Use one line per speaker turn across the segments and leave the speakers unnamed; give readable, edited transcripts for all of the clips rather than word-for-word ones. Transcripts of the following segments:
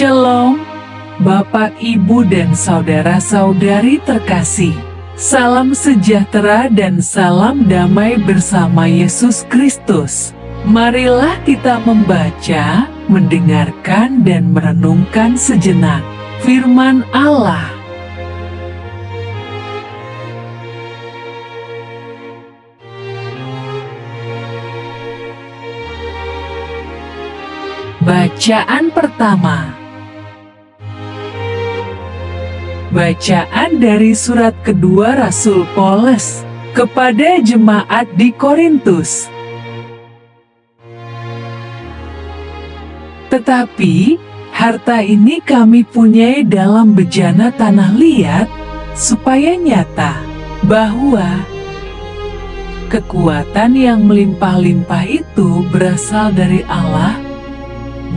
Shalom, Bapak, Ibu, dan saudara-saudari terkasih. Salam sejahtera dan salam damai bersama Yesus Kristus. Marilah kita membaca, mendengarkan, dan merenungkan sejenak firman Allah. Bacaan pertama. Bacaan dari surat kedua Rasul Paulus kepada jemaat di Korintus. Tetapi, harta ini kami punyai dalam bejana tanah liat, supaya nyata bahwa kekuatan yang melimpah-limpah itu berasal dari Allah,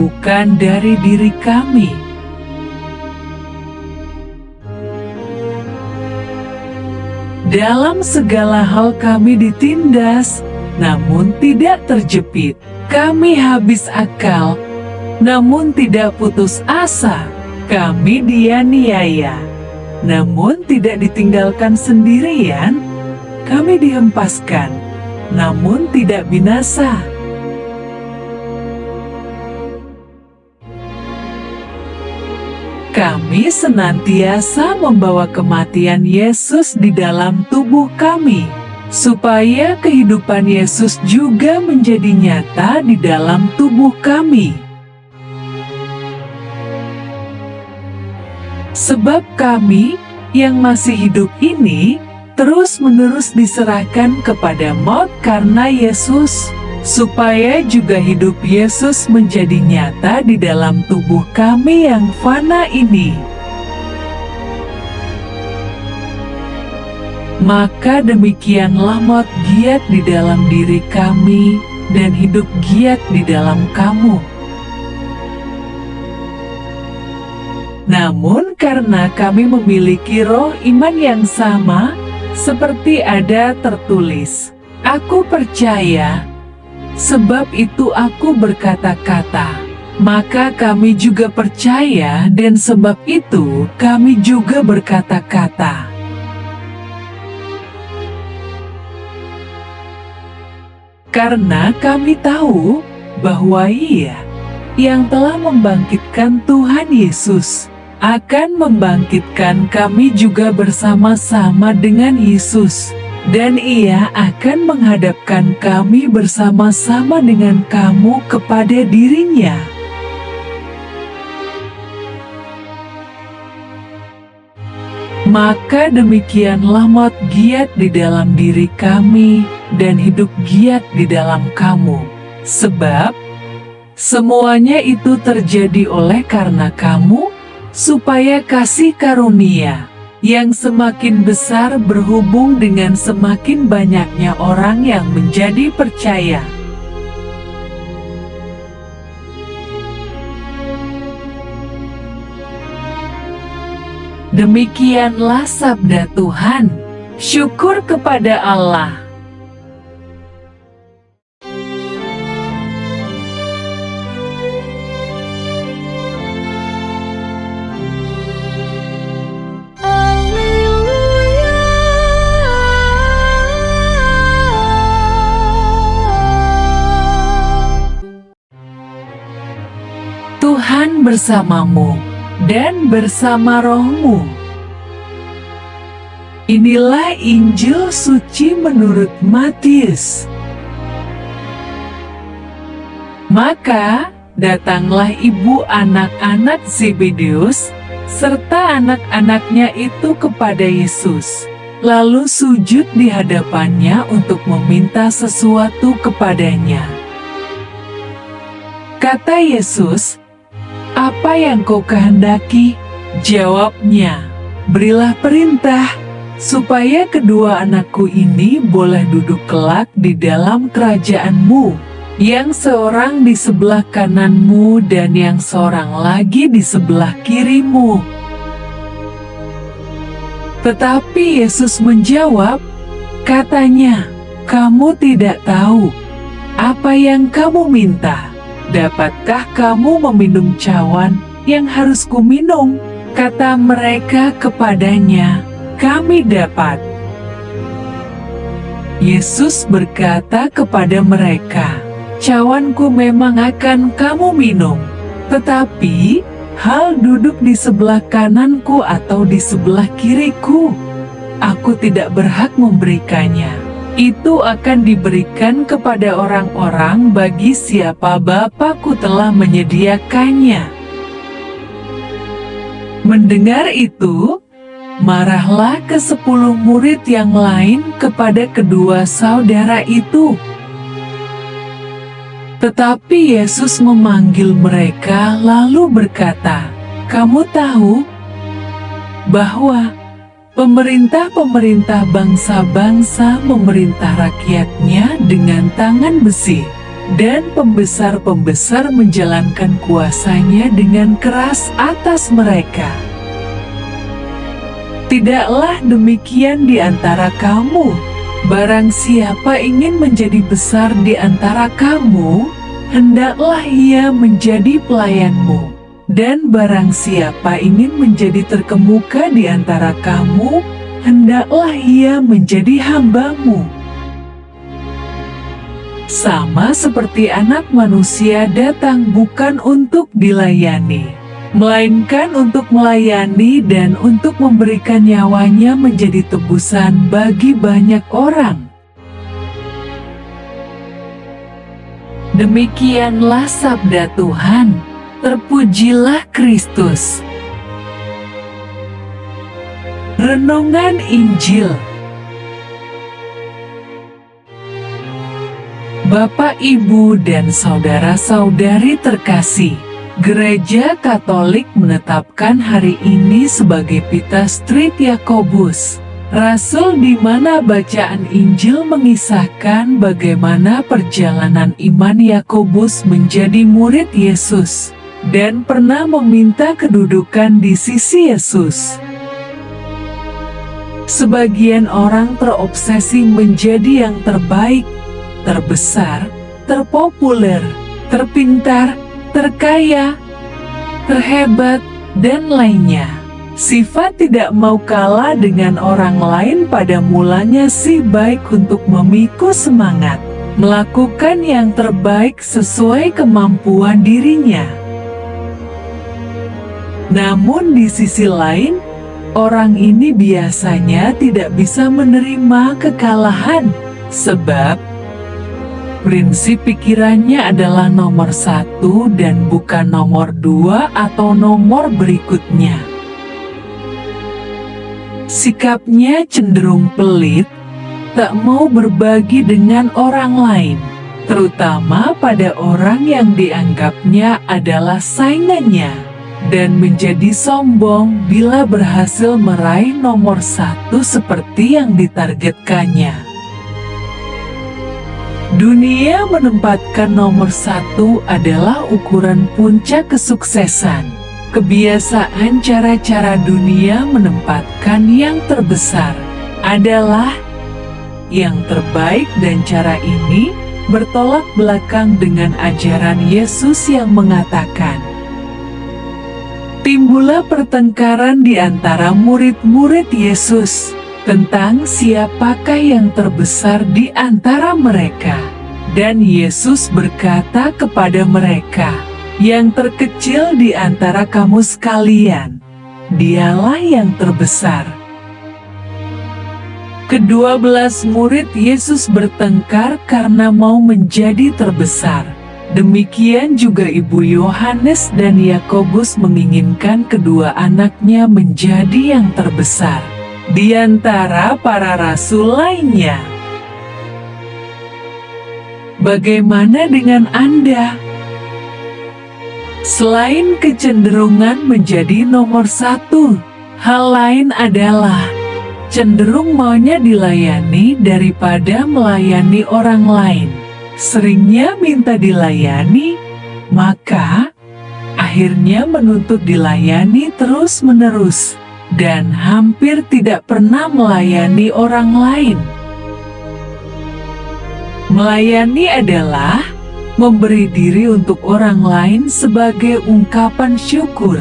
bukan dari diri kami. Dalam segala hal kami ditindas, namun tidak terjepit. Kami habis akal, namun tidak putus asa. Kami dianiaya, namun tidak ditinggalkan sendirian. Kami dihempaskan, namun tidak binasa. Kami senantiasa membawa kematian Yesus di dalam tubuh kami, supaya kehidupan Yesus juga menjadi nyata di dalam tubuh kami. Sebab kami yang masih hidup ini terus-menerus diserahkan kepada maut karena Yesus, supaya juga hidup Yesus menjadi nyata di dalam tubuh kami yang fana ini. Maka demikianlah maut giat di dalam diri kami, dan hidup giat di dalam kamu. Namun karena kami memiliki roh iman yang sama, seperti ada tertulis, "Aku percaya, sebab itu aku berkata-kata." Maka kami juga percaya, dan sebab itu kami juga berkata-kata. Karena kami tahu bahwa Ia yang telah membangkitkan Tuhan Yesus akan membangkitkan kami juga bersama-sama dengan Yesus. Dan Ia akan menghadapkan kami bersama-sama dengan kamu kepada diri-Nya. Maka demikianlah maut giat di dalam diri kami, dan hidup giat di dalam kamu. Sebab semuanya itu terjadi oleh karena kamu, supaya kasih karunia yang semakin besar berhubung dengan semakin banyaknya orang yang menjadi percaya. Demikianlah sabda Tuhan. Syukur kepada Allah. Tuhan bersamamu dan bersama rohmu. Inilah Injil suci menurut Matius. Maka datanglah ibu anak-anak Zebedeus serta anak-anaknya itu kepada Yesus, lalu sujud di hadapannya untuk meminta sesuatu kepadanya. Kata Yesus, "Apa yang kau kehendaki?" Jawabnya, "Berilah perintah, supaya kedua anakku ini boleh duduk kelak di dalam kerajaan-Mu, yang seorang di sebelah kanan-Mu dan yang seorang lagi di sebelah kiri-Mu." Tetapi Yesus menjawab, katanya, "Kamu tidak tahu apa yang kamu minta. Dapatkah kamu meminum cawan yang harus kuminum?" Kata mereka kepadanya, "Kami dapat." Yesus berkata kepada mereka, "Cawanku memang akan kamu minum, tetapi hal duduk di sebelah kananku atau di sebelah kiriku, aku tidak berhak memberikannya. Itu akan diberikan kepada orang-orang bagi siapa Bapa-Ku telah menyediakannya." Mendengar itu, marahlah ke-10 murid yang lain kepada kedua saudara itu. Tetapi Yesus memanggil mereka lalu berkata, "Kamu tahu bahwa pemerintah-pemerintah bangsa-bangsa memerintah rakyatnya dengan tangan besi, dan pembesar-pembesar menjalankan kuasanya dengan keras atas mereka. Tidaklah demikian di antara kamu. Barang siapa ingin menjadi besar di antara kamu, hendaklah ia menjadi pelayanmu. Dan barang siapa ingin menjadi terkemuka di antara kamu, hendaklah ia menjadi hambamu. Sama seperti Anak Manusia datang bukan untuk dilayani, melainkan untuk melayani dan untuk memberikan nyawanya menjadi tebusan bagi banyak orang." Demikianlah sabda Tuhan. Terpujilah Kristus. Renungan Injil. Bapak, Ibu, dan saudara-saudari terkasih, Gereja Katolik menetapkan hari ini sebagai Pita Street Yakobus, rasul di mana bacaan Injil mengisahkan bagaimana perjalanan iman Yakobus menjadi murid Yesus dan pernah meminta kedudukan di sisi Yesus. Sebagian orang terobsesi menjadi yang terbaik, terbesar, terpopuler, terpintar, terkaya, terhebat, dan lainnya. Sifat tidak mau kalah dengan orang lain pada mulanya si baik untuk memicu semangat, melakukan yang terbaik sesuai kemampuan dirinya. Namun di sisi lain, orang ini biasanya tidak bisa menerima kekalahan, sebab prinsip pikirannya adalah nomor 1 dan bukan nomor 2 atau nomor berikutnya. Sikapnya cenderung pelit, tak mau berbagi dengan orang lain, terutama pada orang yang dianggapnya adalah saingannya, dan menjadi sombong bila berhasil meraih nomor 1 seperti yang ditargetkannya. Dunia menempatkan nomor 1 adalah ukuran puncak kesuksesan. Kebiasaan cara-cara dunia menempatkan yang terbesar adalah yang terbaik, dan cara ini bertolak belakang dengan ajaran Yesus yang mengatakan, timbullah pertengkaran di antara murid-murid Yesus tentang siapakah yang terbesar di antara mereka. Dan Yesus berkata kepada mereka, yang terkecil di antara kamu sekalian, dialah yang terbesar. Ke-12 murid Yesus bertengkar karena mau menjadi terbesar. Demikian juga ibu Yohanes dan Yakobus menginginkan kedua anaknya menjadi yang terbesar di antara para rasul lainnya. Bagaimana dengan Anda? Selain kecenderungan menjadi nomor 1, hal lain adalah cenderung maunya dilayani daripada melayani orang lain. Seringnya minta dilayani, maka akhirnya menuntut dilayani terus-menerus, dan hampir tidak pernah melayani orang lain. Melayani adalah memberi diri untuk orang lain sebagai ungkapan syukur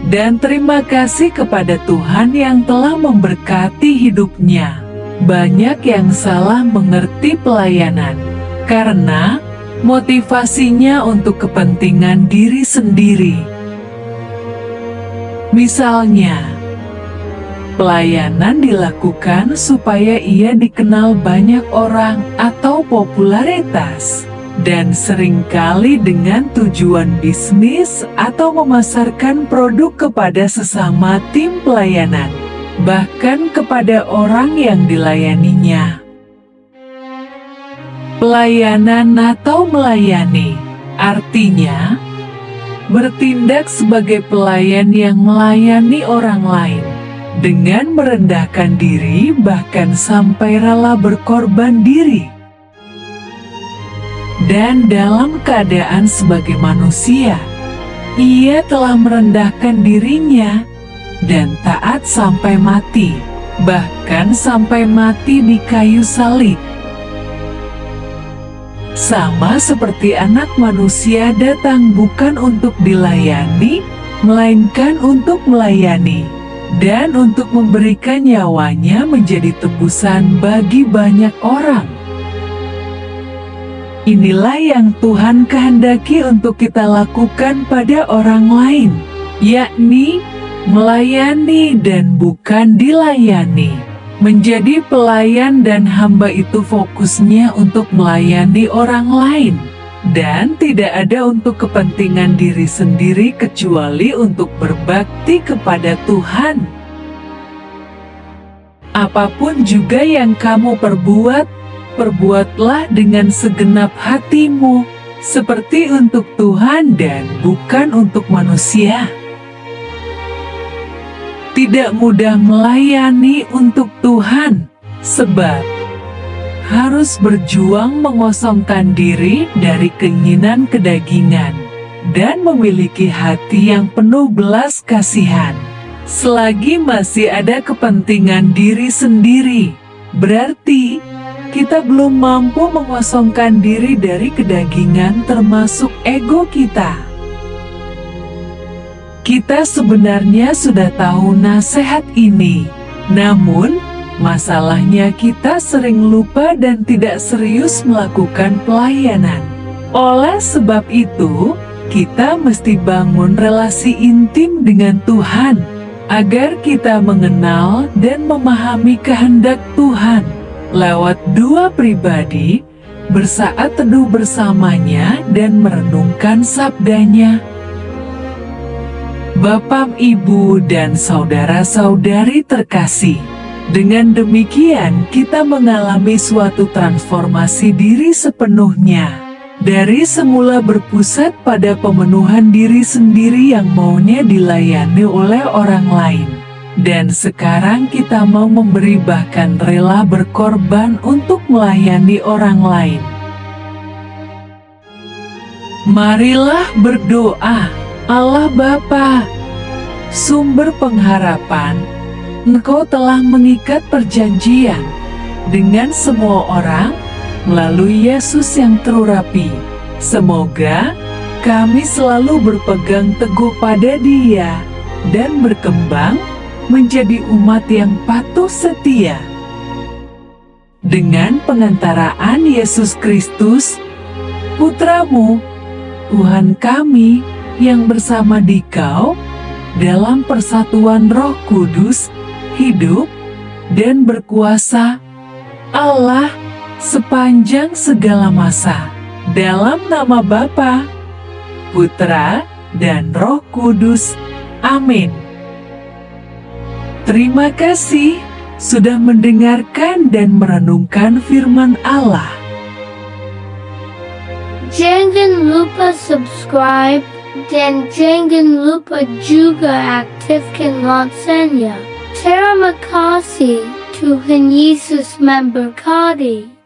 dan terima kasih kepada Tuhan yang telah memberkati hidupnya. Banyak yang salah mengerti pelayanan karena motivasinya untuk kepentingan diri sendiri. Misalnya, pelayanan dilakukan supaya ia dikenal banyak orang atau popularitas, dan seringkali dengan tujuan bisnis atau memasarkan produk kepada sesama tim pelayanan, bahkan kepada orang yang dilayaninya. Pelayanan atau melayani artinya bertindak sebagai pelayan yang melayani orang lain dengan merendahkan diri, bahkan sampai rela berkorban diri. Dan dalam keadaan sebagai manusia, ia telah merendahkan dirinya dan taat sampai mati, bahkan sampai mati di kayu salib. Sama seperti Anak Manusia datang bukan untuk dilayani, melainkan untuk melayani, dan untuk memberikan nyawanya menjadi tebusan bagi banyak orang. Inilah yang Tuhan kehendaki untuk kita lakukan pada orang lain, yakni melayani dan bukan dilayani. Menjadi pelayan dan hamba itu fokusnya untuk melayani orang lain, dan tidak ada untuk kepentingan diri sendiri kecuali untuk berbakti kepada Tuhan. Apapun juga yang kamu perbuat, perbuatlah dengan segenap hatimu, seperti untuk Tuhan dan bukan untuk manusia. Tidak mudah melayani untuk Tuhan, sebab harus berjuang mengosongkan diri dari keinginan kedagingan dan memiliki hati yang penuh belas kasihan. Selagi masih ada kepentingan diri sendiri, berarti kita belum mampu mengosongkan diri dari kedagingan termasuk ego kita. Kita sebenarnya sudah tahu nasihat ini, namun masalahnya kita sering lupa dan tidak serius melakukan pelayanan. Oleh sebab itu, kita mesti bangun relasi intim dengan Tuhan, agar kita mengenal dan memahami kehendak Tuhan. Lewat dua pribadi, bersaat teduh bersamanya dan merenungkan sabdanya. Bapak, Ibu, dan saudara-saudari terkasih, dengan demikian kita mengalami suatu transformasi diri sepenuhnya. Dari semula berpusat pada pemenuhan diri sendiri yang maunya dilayani oleh orang lain, dan sekarang kita mau memberi bahkan rela berkorban untuk melayani orang lain. Marilah berdoa. Allah Bapa, sumber pengharapan, Engkau telah mengikat perjanjian dengan semua orang melalui Yesus yang terurapi. Semoga kami selalu berpegang teguh pada Dia dan berkembang menjadi umat yang patuh setia. Dengan pengantaraan Yesus Kristus, Putra-Mu, Tuhan kami, yang bersama Dikau dalam persatuan Roh Kudus, hidup dan berkuasa Allah sepanjang segala masa. Dalam nama Bapa, Putra, dan Roh Kudus. Amin. Terima kasih sudah mendengarkan dan merenungkan firman Allah.
Jangan lupa subscribe dan jangan lupa juga aktifkan loncengnya. Terima kasih, Tuhan Yesus memberkati.